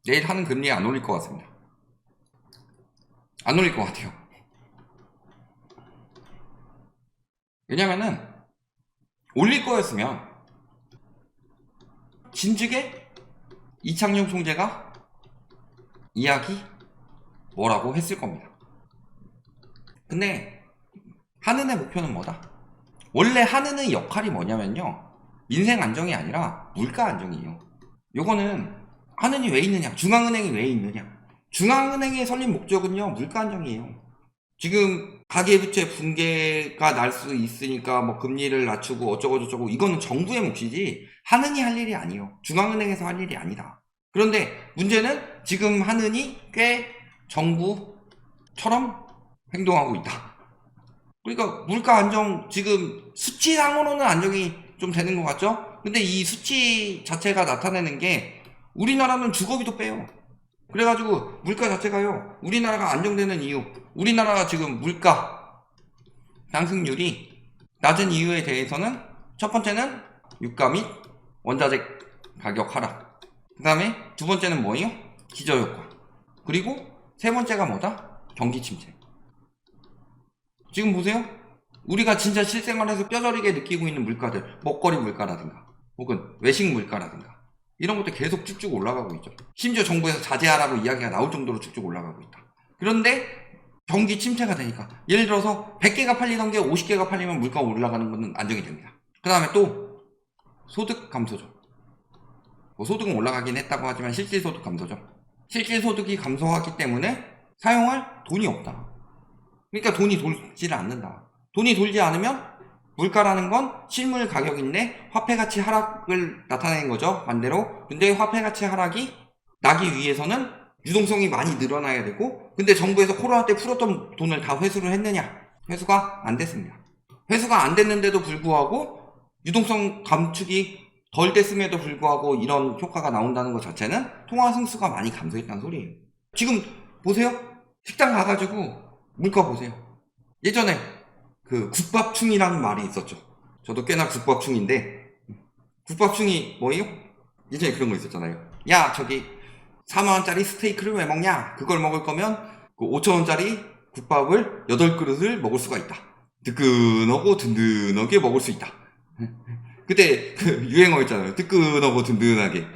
내일 하는 금리 안 올릴 것 같습니다. 안 올릴 것 같아요. 왜냐면은 올릴 거였으면 진즉에 이창용 총재가 이야기 뭐라고 했을 겁니다. 근데 한은의 목표는 뭐다? 원래 한은의 역할이 뭐냐면요, 민생 안정이 아니라 물가 안정이에요. 요거는 한은이 왜 있느냐, 중앙은행이 왜 있느냐, 중앙은행의 설립 목적은요 물가 안정이에요. 지금 가계부채 붕괴가 날 수 있으니까 뭐 금리를 낮추고 어쩌고 저쩌고, 이거는 정부의 몫이지 한은이 할 일이 아니에요. 중앙은행에서 할 일이 아니다. 그런데 문제는 지금 한은이 꽤 정부처럼 행동하고 있다. 그러니까 물가 안정, 지금 수치상으로는 안정이 좀 되는 것 같죠? 근데 이 수치 자체가 나타내는 게 우리나라는 주거비도 빼요. 그래가지고 물가 자체가요, 우리나라가 안정되는 이유, 우리나라가 지금 물가 상승률이 낮은 이유에 대해서는 첫 번째는 유가 및 원자재 가격 하락, 그 다음에 두 번째는 뭐예요? 기저효과, 그리고 세 번째가 뭐다? 경기 침체. 지금 보세요, 우리가 진짜 실생활에서 뼈저리게 느끼고 있는 물가들, 먹거리 물가라든가 혹은 외식 물가라든가 이런 것도 계속 쭉쭉 올라가고 있죠. 심지어 정부에서 자제하라고 이야기가 나올 정도로 쭉쭉 올라가고 있다. 그런데 경기 침체가 되니까, 예를 들어서 100개가 팔리던 게 50개가 팔리면 물가가 올라가는 것은 안정이 됩니다. 그 다음에 또 소득 감소죠. 뭐 소득은 올라가긴 했다고 하지만 실질소득 감소죠. 실질소득이 감소하기 때문에 사용할 돈이 없다. 그러니까 돈이 돌지를 않는다. 돈이 돌지 않으면 물가라는 건 실물 가격인데 화폐 가치 하락을 나타내는 거죠, 반대로. 근데 화폐 가치 하락이 나기 위해서는 유동성이 많이 늘어나야 되고, 근데 정부에서 코로나 때 풀었던 돈을 다 회수를 했느냐? 회수가 안 됐습니다. 회수가 안 됐는데도 불구하고 유동성 감축이 덜 됐음에도 불구하고 이런 효과가 나온다는 것 자체는 통화 승수가 많이 감소했다는 소리예요. 지금 보세요, 식당 가가지고 물가 보세요. 예전에 그 국밥충이라는 말이 있었죠. 저도 꽤나 국밥충인데, 국밥충이 뭐예요? 예전에 그런 거 있었잖아요. 야, 저기 4만원짜리 스테이크를 왜 먹냐? 그걸 먹을 거면 그 5천원짜리 국밥을 8그릇을 먹을 수가 있다. 뜨끈하고 든든하게 먹을 수 있다. 그때 그 유행어였잖아요. 뜨끈하고 든든하게.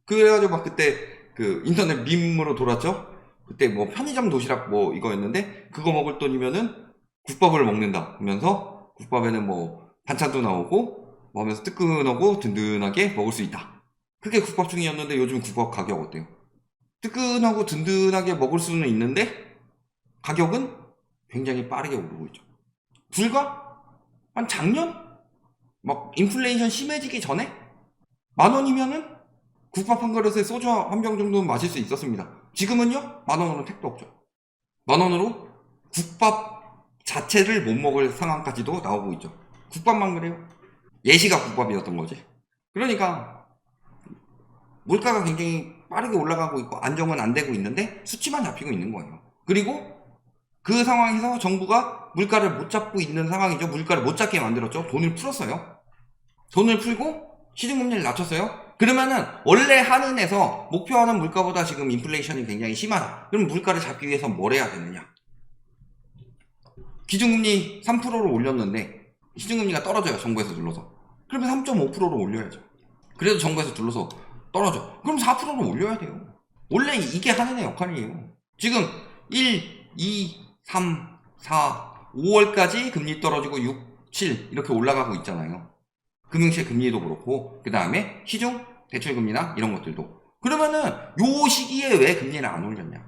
그래가지고 막 그때 그 인터넷 밈으로 돌았죠. 그때 뭐 편의점 도시락 뭐 이거였는데, 그거 먹을 돈이면은 국밥을 먹는다 하면서 국밥에는 뭐 반찬도 나오고 뭐 하면서 뜨끈하고 든든하게 먹을 수 있다. 그게 국밥충이었는데 요즘 국밥 가격 어때요? 뜨끈하고 든든하게 먹을 수는 있는데 가격은 굉장히 빠르게 오르고 있죠. 불과 한 작년? 막 인플레이션 심해지기 전에 10,000원이면은 국밥 한 그릇에 소주 한 병 정도는 마실 수 있었습니다. 지금은요, 10,000원으로 택도 없죠. 10,000원으로 국밥 자체를 못 먹을 상황까지도 나오고 있죠. 국밥만 그래요. 예시가 국밥이었던 거지. 그러니까 물가가 굉장히 빠르게 올라가고 있고 안정은 안 되고 있는데 수치만 잡히고 있는 거예요. 그리고 그 상황에서 정부가 물가를 못 잡고 있는 상황이죠. 물가를 못 잡게 만들었죠. 돈을 풀었어요. 돈을 풀고 시중금리를 낮췄어요. 그러면은 원래 한은에서 목표하는 물가보다 지금 인플레이션이 굉장히 심하다. 그럼 물가를 잡기 위해서 뭘 해야 되느냐? 기준금리 3%로 올렸는데 시중금리가 떨어져요, 정부에서 눌러서. 그러면 3.5%로 올려야죠. 그래도 정부에서 눌러서 떨어져. 그럼 4%로 올려야 돼요. 원래 이게 한은의 역할이에요. 지금 1, 2, 3, 4, 5월까지 금리 떨어지고 6, 7 이렇게 올라가고 있잖아요. 금융시의 금리도 그렇고, 그 다음에 시중 대출금리나 이런 것들도. 그러면은 요 시기에 왜 금리를 안 올렸냐?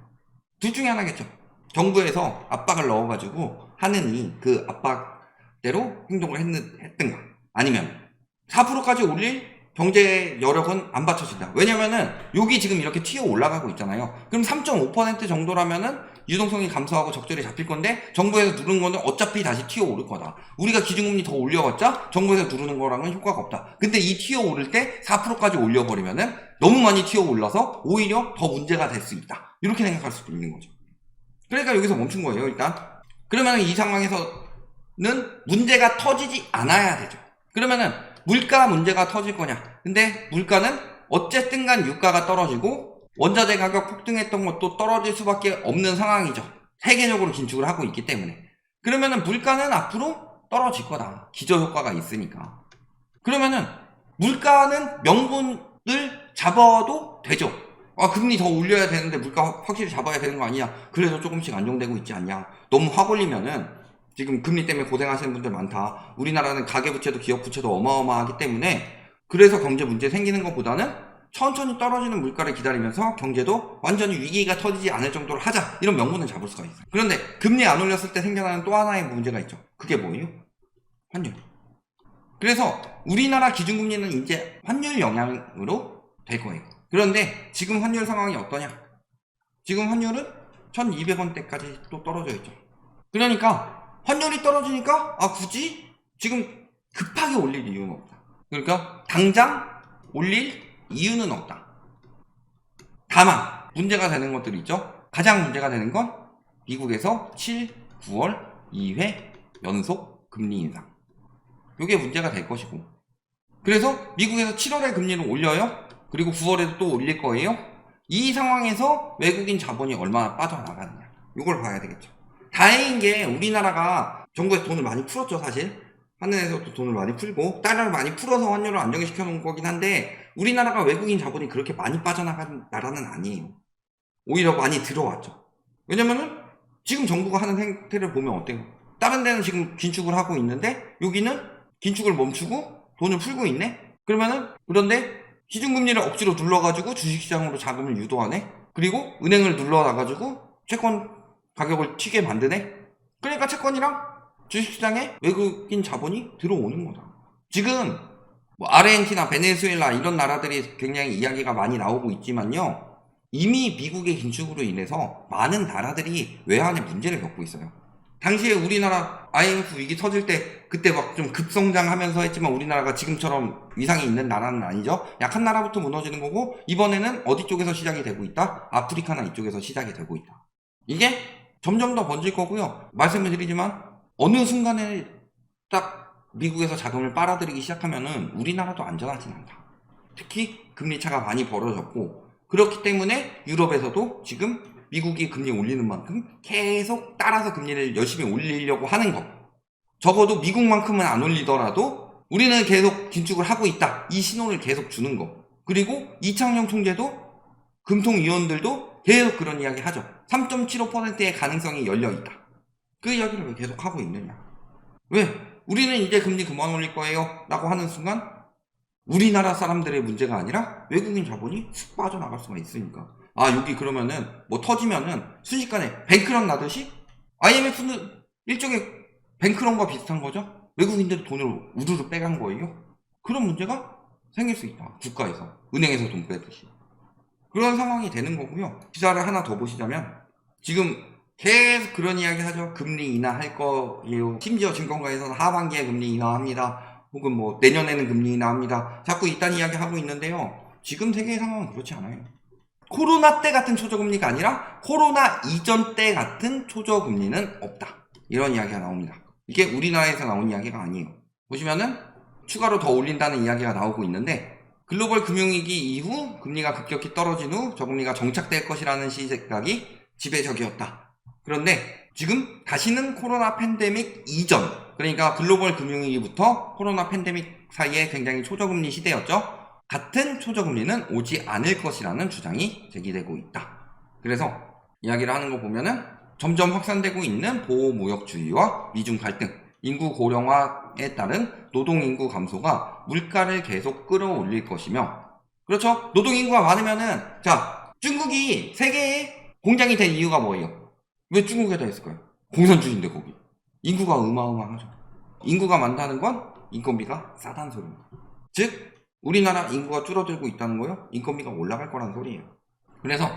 둘 중에 하나겠죠. 정부에서 압박을 넣어가지고 한은이 그 압박대로 행동을 했든가, 아니면 4%까지 올릴 경제 여력은 안 받쳐진다. 왜냐면은 여기 지금 이렇게 튀어 올라가고 있잖아요. 그럼 3.5% 정도라면은 유동성이 감소하고 적절히 잡힐 건데, 정부에서 누르는 거는 어차피 다시 튀어 오를 거다. 우리가 기준금리 더 올려봤자 정부에서 누르는 거랑은 효과가 없다. 근데 이 튀어 오를 때 4%까지 올려버리면은 너무 많이 튀어 올라서 오히려 더 문제가 될 수 있다. 이렇게 생각할 수도 있는 거죠. 그러니까 여기서 멈춘 거예요, 일단. 그러면 이 상황에서는 문제가 터지지 않아야 되죠. 그러면은 물가 문제가 터질 거냐? 근데 물가는 어쨌든 간 유가가 떨어지고 원자재 가격 폭등했던 것도 떨어질 수밖에 없는 상황이죠. 세계적으로 긴축을 하고 있기 때문에. 그러면은 물가는 앞으로 떨어질 거다. 기저효과가 있으니까. 그러면은 물가는 명분을 잡아도 되죠. 금리 더 올려야 되는데 물가 확실히 잡아야 되는 거 아니냐. 그래서 조금씩 안정되고 있지 않냐. 너무 확 올리면은 지금 금리 때문에 고생하시는 분들 많다. 우리나라는 가계부채도 기업부채도 어마어마하기 때문에 그래서 경제 문제 생기는 것보다는 천천히 떨어지는 물가를 기다리면서 경제도 완전히 위기가 터지지 않을 정도로 하자. 이런 명분을 잡을 수가 있어요. 그런데 금리 안 올렸을 때 생겨나는 또 하나의 문제가 있죠. 그게 뭐예요? 환율. 그래서 우리나라 기준금리는 이제 환율 영향으로 될 거예요. 그런데 지금 환율 상황이 어떠냐? 지금 환율은 1200원대까지 또 떨어져 있죠. 그러니까 환율이 떨어지니까 굳이 지금 급하게 올릴 이유는 없다. 그러니까 당장 올릴 이유는 없다. 다만 문제가 되는 것들이 있죠. 가장 문제가 되는 건 미국에서 7, 9월 2회 연속 금리 인상. 이게 문제가 될 것이고, 그래서 미국에서 7월에 금리를 올려요. 그리고 9월에도 또 올릴 거예요. 이 상황에서 외국인 자본이 얼마나 빠져나가느냐, 이걸 봐야 되겠죠. 다행인 게 우리나라가 정부에서 돈을 많이 풀었죠. 사실 한은에서도 돈을 많이 풀고 달러를 많이 풀어서 환율을 안정시켜 놓은 거긴 한데, 우리나라가 외국인 자본이 그렇게 많이 빠져나간 나라는 아니에요. 오히려 많이 들어왔죠. 왜냐면은 지금 정부가 하는 행태를 보면 어때요? 다른 데는 지금 긴축을 하고 있는데 여기는 긴축을 멈추고 돈을 풀고 있네? 그런데 기준금리를 억지로 눌러가지고 주식시장으로 자금을 유도하네? 그리고 은행을 눌러놔가지고 채권 가격을 튀게 만드네? 그러니까 채권이랑 주식시장에 외국인 자본이 들어오는 거다. 지금 아르헨티나, 베네수엘라 이런 나라들이 굉장히 이야기가 많이 나오고 있지만요, 이미 미국의 긴축으로 인해서 많은 나라들이 외환의 문제를 겪고 있어요. 당시에 우리나라 IMF 위기 터질 때 그때 막 좀 급성장하면서 했지만 우리나라가 지금처럼 위상이 있는 나라는 아니죠. 약한 나라부터 무너지는 거고, 이번에는 어디 쪽에서 시작이 되고 있다? 아프리카나 이쪽에서 시작이 되고 있다. 이게 점점 더 번질 거고요. 말씀을 드리지만 어느 순간에 딱 미국에서 자금을 빨아들이기 시작하면은 우리나라도 안전하진 않다. 특히 금리 차가 많이 벌어졌고, 그렇기 때문에 유럽에서도 지금 미국이 금리 올리는 만큼 계속 따라서 금리를 열심히 올리려고 하는 거. 적어도 미국만큼은 안 올리더라도 우리는 계속 긴축을 하고 있다, 이 신호를 계속 주는 거. 그리고 이창용 총재도 금통위원들도 계속 그런 이야기 하죠. 3.75%의 가능성이 열려있다. 그 이야기를 왜 계속 하고 있느냐. 왜? 우리는 이제 금리 그만 올릴 거예요 라고 하는 순간 우리나라 사람들의 문제가 아니라 외국인 자본이 쑥 빠져나갈 수가 있으니까. 여기 그러면은 뭐 터지면은 순식간에 뱅크런 나듯이 IMF는 일종의 뱅크런과 비슷한 거죠. 외국인들이 돈을 우르르 빼간 거예요. 그런 문제가 생길 수 있다. 국가에서, 은행에서 돈 빼듯이. 그런 상황이 되는 거고요. 기사를 하나 더 보시자면 지금 계속 그런 이야기 하죠. 금리 인하할 거예요. 심지어 증권가에서는 하반기에 금리 인하합니다. 혹은 뭐 내년에는 금리 인하합니다. 자꾸 이딴 이야기 하고 있는데요. 지금 세계의 상황은 그렇지 않아요. 코로나 때 같은 초저금리가 아니라 코로나 이전 때 같은 초저금리는 없다. 이런 이야기가 나옵니다. 이게 우리나라에서 나온 이야기가 아니에요. 보시면은 추가로 더 올린다는 이야기가 나오고 있는데, 글로벌 금융위기 이후 금리가 급격히 떨어진 후 저금리가 정착될 것이라는 시각이 지배적이었다. 그런데 지금 다시는 코로나 팬데믹 이전, 그러니까 글로벌 금융위기부터 코로나 팬데믹 사이에 굉장히 초저금리 시대였죠. 같은 초저금리는 오지 않을 것이라는 주장이 제기되고 있다. 그래서 이야기를 하는 거 보면은 점점 확산되고 있는 보호무역주의와 미중 갈등, 인구 고령화에 따른 노동인구 감소가 물가를 계속 끌어올릴 것이며, 그렇죠? 노동인구가 많으면은, 자, 중국이 세계의 공장이 된 이유가 뭐예요? 왜 중국에다 했을까요? 공산주의인데 거기 인구가 어마어마하죠. 인구가 많다는 건 인건비가 싸다는 소리입니다. 즉 우리나라 인구가 줄어들고 있다는 거요, 인건비가 올라갈 거라는 소리예요. 그래서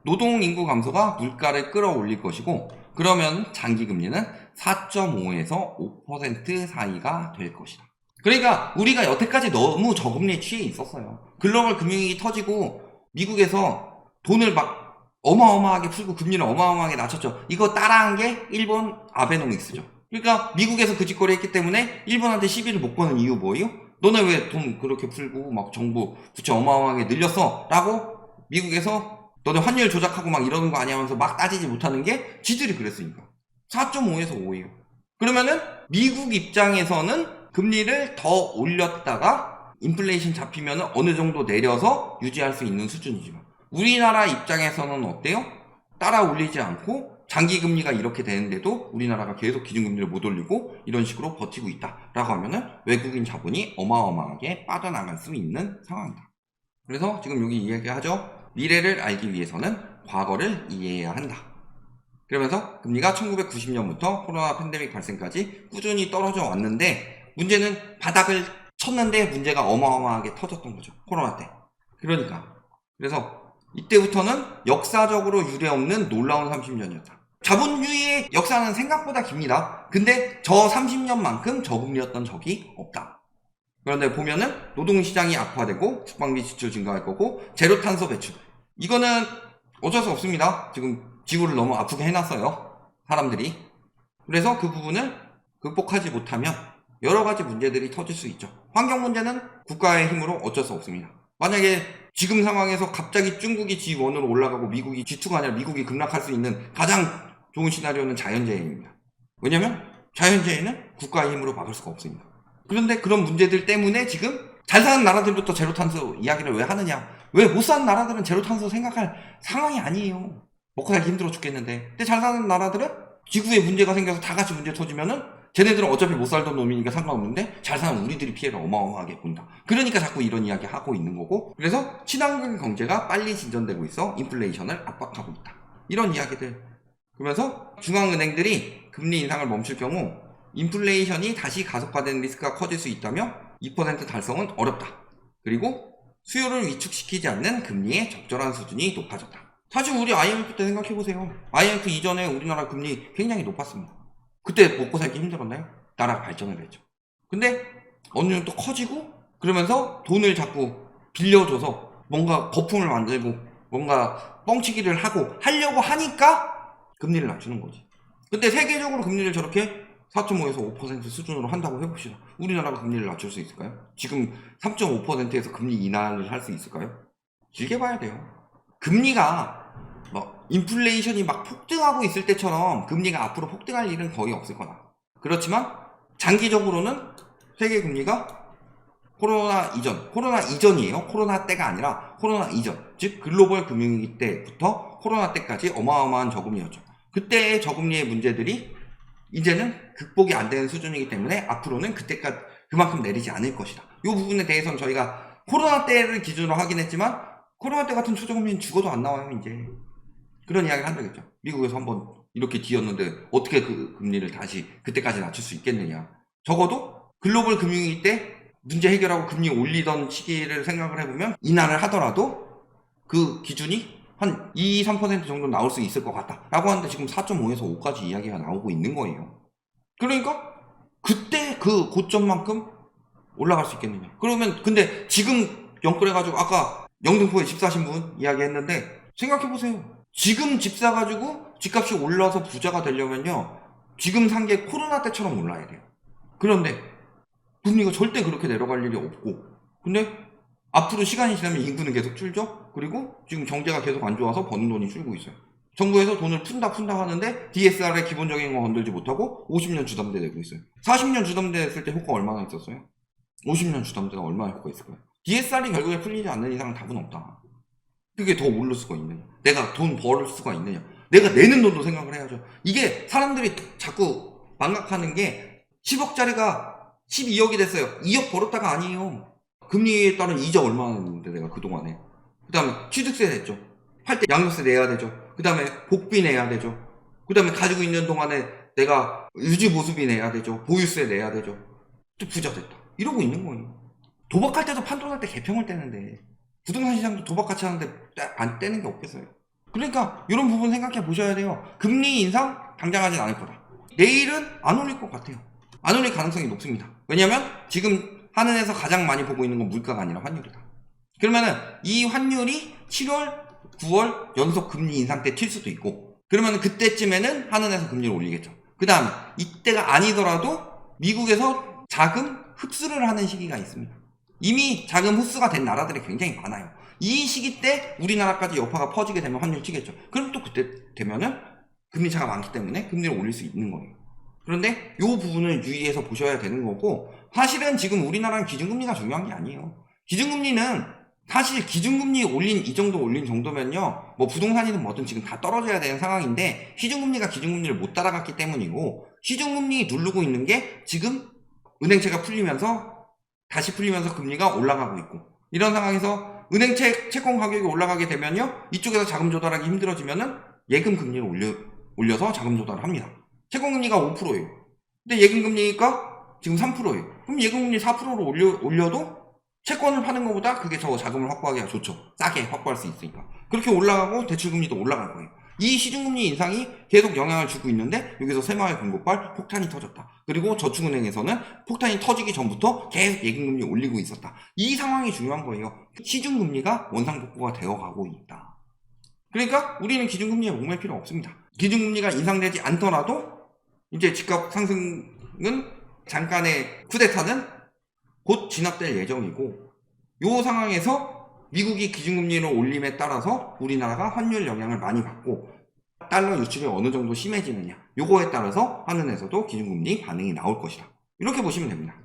노동인구 감소가 물가를 끌어올릴 것이고, 그러면 장기금리는 4.5에서 5% 사이가 될 것이다. 그러니까 우리가 여태까지 너무 저금리에 취해 있었어요. 글로벌 금융위기 터지고 미국에서 돈을 막 어마어마하게 풀고 금리를 어마어마하게 낮췄죠. 이거 따라한 게 일본 아베노믹스죠. 그러니까 미국에서 그 짓거리 했기 때문에 일본한테 시비를 못 거는 이유 뭐예요? 너네 왜 돈 그렇게 풀고 막 정부 부채 어마어마하게 늘렸어? 라고 미국에서 너네 환율 조작하고 막 이러는 거 아니야 하면서 막 따지지 못하는 게 지들이 그랬으니까. 4.5에서 5예요. 그러면은 미국 입장에서는 금리를 더 올렸다가 인플레이션 잡히면 어느 정도 내려서 유지할 수 있는 수준이지만, 우리나라 입장에서는 어때요? 따라 올리지 않고 장기 금리가 이렇게 되는데도 우리나라가 계속 기준금리를 못 올리고 이런 식으로 버티고 있다라고 하면은 외국인 자본이 어마어마하게 빠져나갈 수 있는 상황이다. 그래서 지금 여기 이야기하죠. 미래를 알기 위해서는 과거를 이해해야 한다. 그러면서 금리가 1990년부터 코로나 팬데믹 발생까지 꾸준히 떨어져 왔는데, 문제는 바닥을 쳤는데 문제가 어마어마하게 터졌던 거죠. 코로나 때. 그래서 이때부터는 역사적으로 유례없는 놀라운 30년이었다. 자본주의의 역사는 생각보다 깁니다. 근데 저 30년만큼 저금리였던 적이 없다. 그런데 보면은 노동시장이 악화되고 국방비 지출 증가할 거고 제로 탄소 배출, 이거는 어쩔 수 없습니다. 지금 지구를 너무 아프게 해놨어요, 사람들이. 그래서 그 부분을 극복하지 못하면 여러 가지 문제들이 터질 수 있죠. 환경 문제는 국가의 힘으로 어쩔 수 없습니다. 만약에 지금 상황에서 갑자기 중국이 G1으로 올라가고 미국이 G2가 아니라 미국이 급락할 수 있는 가장 좋은 시나리오는 자연재해입니다. 왜냐면 자연재해는 국가의 힘으로 막을 수가 없습니다. 그런데 그런 문제들 때문에 지금 잘 사는 나라들부터 제로탄소 이야기를 왜 하느냐, 왜 못 사는 나라들은 제로탄소 생각할 상황이 아니에요. 먹고 살기 힘들어 죽겠는데. 근데 잘 사는 나라들은 지구에 문제가 생겨서 다 같이 문제 터지면은 쟤네들은 어차피 못 살던 놈이니까 상관없는데 잘 사는 우리들이 피해를 어마어마하게 본다. 그러니까 자꾸 이런 이야기 하고 있는 거고, 그래서 친환경 경제가 빨리 진전되고 있어 인플레이션을 압박하고 있다. 이런 이야기들. 그러면서 중앙은행들이 금리 인상을 멈출 경우 인플레이션이 다시 가속화되는 리스크가 커질 수 있다며 2% 달성은 어렵다. 그리고 수요를 위축시키지 않는 금리의 적절한 수준이 높아졌다. 사실 우리 IMF 때 생각해보세요. IMF 이전에 우리나라 금리 굉장히 높았습니다. 그때 먹고 살기 힘들었나요? 나라가 발전을 했죠. 근데 어느 정도 커지고 그러면서 돈을 자꾸 빌려줘서 뭔가 거품을 만들고 뭔가 뻥치기를 하려고 하니까 금리를 낮추는 거지. 근데 세계적으로 금리를 저렇게 4.5에서 5% 수준으로 한다고 해봅시다. 우리나라가 금리를 낮출 수 있을까요? 지금 3.5%에서 금리 인하를 할 수 있을까요? 길게 봐야 돼요. 금리가 인플레이션이 막 폭등하고 있을 때처럼 금리가 앞으로 폭등할 일은 거의 없을 거다. 그렇지만 장기적으로는 세계 금리가 코로나 이전이에요. 코로나 때가 아니라 코로나 이전, 즉 글로벌 금융위기 때부터 코로나 때까지 어마어마한 저금리였죠. 그때의 저금리의 문제들이 이제는 극복이 안 되는 수준이기 때문에 앞으로는 그때까지 그만큼 내리지 않을 것이다. 이 부분에 대해서는 저희가 코로나 때를 기준으로 하긴 했지만 코로나 때 같은 초저금리는 죽어도 안 나와요. 이제 그런 이야기를 한다겠죠. 미국에서 한번 이렇게 뒤었는데 어떻게 그 금리를 다시 그때까지 낮출 수 있겠느냐. 적어도 글로벌 금융위기 때 문제 해결하고 금리 올리던 시기를 생각을 해보면 인하를 하더라도 그 기준이 한 2, 3% 정도 나올 수 있을 것 같다 라고 하는데 지금 4.5에서 5까지 이야기가 나오고 있는 거예요. 그러니까 그때 그 고점만큼 올라갈 수 있겠느냐. 그러면 근데 지금 연끌해가지고 아까 영등포에 집 사신 분 이야기했는데 생각해보세요. 지금 집 사가지고 집값이 올라서 부자가 되려면요 지금 산 게 코로나 때처럼 올라야 돼요. 그런데 금리가 절대 그렇게 내려갈 일이 없고, 근데 앞으로 시간이 지나면 인구는 계속 줄죠. 그리고 지금 경제가 계속 안 좋아서 버는 돈이 줄고 있어요. 정부에서 돈을 푼다 하는데 DSR의 기본적인 거 건들지 못하고 50년 주담대 내고 있어요. 40년 주담대 했을 때 효과 얼마나 있었어요? 50년 주담대가 얼마나 효과 있을까요? DSR이 결국에 풀리지 않는 이상은 답은 없다. 그게 더 오를 수가 있느냐, 내가 돈 벌을 수가 있느냐, 내가 내는 돈도 생각을 해야죠. 이게 사람들이 자꾸 망각하는 게 10억짜리가 12억이 됐어요. 2억 벌었다가 아니에요. 금리에 따른 이자 얼마나 냈는데 내가 그동안에. 그 다음에 취득세 냈죠. 팔 때 양도세 내야 되죠. 그 다음에 복비 내야 되죠. 그 다음에 가지고 있는 동안에 내가 유지보수비 내야 되죠. 보유세 내야 되죠. 또 부자 됐다. 이러고 있는 거예요. 도박할 때도 판돈할 때 개평을 떼는데 부동산 시장도 도박같이 하는데 안 떼는 게 없겠어요. 그러니까 이런 부분 생각해 보셔야 돼요. 금리 인상 당장 하진 않을 거다. 내일은 안 올릴 것 같아요. 안 올릴 가능성이 높습니다. 왜냐면 지금 한은에서 가장 많이 보고 있는 건 물가가 아니라 환율이다. 그러면은 이 환율이 7월, 9월 연속 금리 인상 때 튈 수도 있고, 그러면은 그때쯤에는 한은에서 금리를 올리겠죠. 그 다음에 이때가 아니더라도 미국에서 자금 흡수를 하는 시기가 있습니다. 이미 자금 흡수가 된 나라들이 굉장히 많아요. 이 시기 때 우리나라까지 여파가 퍼지게 되면 환율이 튀겠죠. 그럼 또 그때 되면은 금리 차가 많기 때문에 금리를 올릴 수 있는 거예요. 그런데 이 부분을 유의해서 보셔야 되는 거고, 사실은 지금 우리나라는 기준금리가 중요한 게 아니에요. 기준금리는 사실 기준금리 올린 이 정도 올린 정도면요, 뭐 부동산이든 뭐든 지금 다 떨어져야 되는 상황인데 시중금리가 기준금리를 못 따라갔기 때문이고, 시중금리 누르고 있는 게 지금 은행채가 풀리면서 다시 풀리면서 금리가 올라가고 있고, 이런 상황에서 은행채 채권 가격이 올라가게 되면요, 이쪽에서 자금 조달하기 힘들어지면은 예금 금리를 올려서 자금 조달을 합니다. 채권 금리가 5%예요. 근데 예금 금리가 지금 3%예요. 그럼 예금 금리 4%로 올려도 채권을 파는 것보다 그게 더 자금을 확보하기가 좋죠. 싸게 확보할 수 있으니까. 그렇게 올라가고 대출금리도 올라갈 거예요. 이 시중금리 인상이 계속 영향을 주고 있는데 여기서 새마을 금고발 폭탄이 터졌다. 그리고 저축은행에서는 폭탄이 터지기 전부터 계속 예금금리 올리고 있었다. 이 상황이 중요한 거예요. 시중금리가 원상복구가 되어가고 있다. 그러니까 우리는 기준금리에 목맬 필요 없습니다. 기준금리가 인상되지 않더라도 이제 집값 상승은 잠깐의 쿠데타는 곧 진압될 예정이고, 이 상황에서 미국이 기준금리를 올림에 따라서 우리나라가 환율 영향을 많이 받고 달러 유출이 어느 정도 심해지느냐, 요거에 따라서 한은에서도 기준금리 반응이 나올 것이다. 이렇게 보시면 됩니다.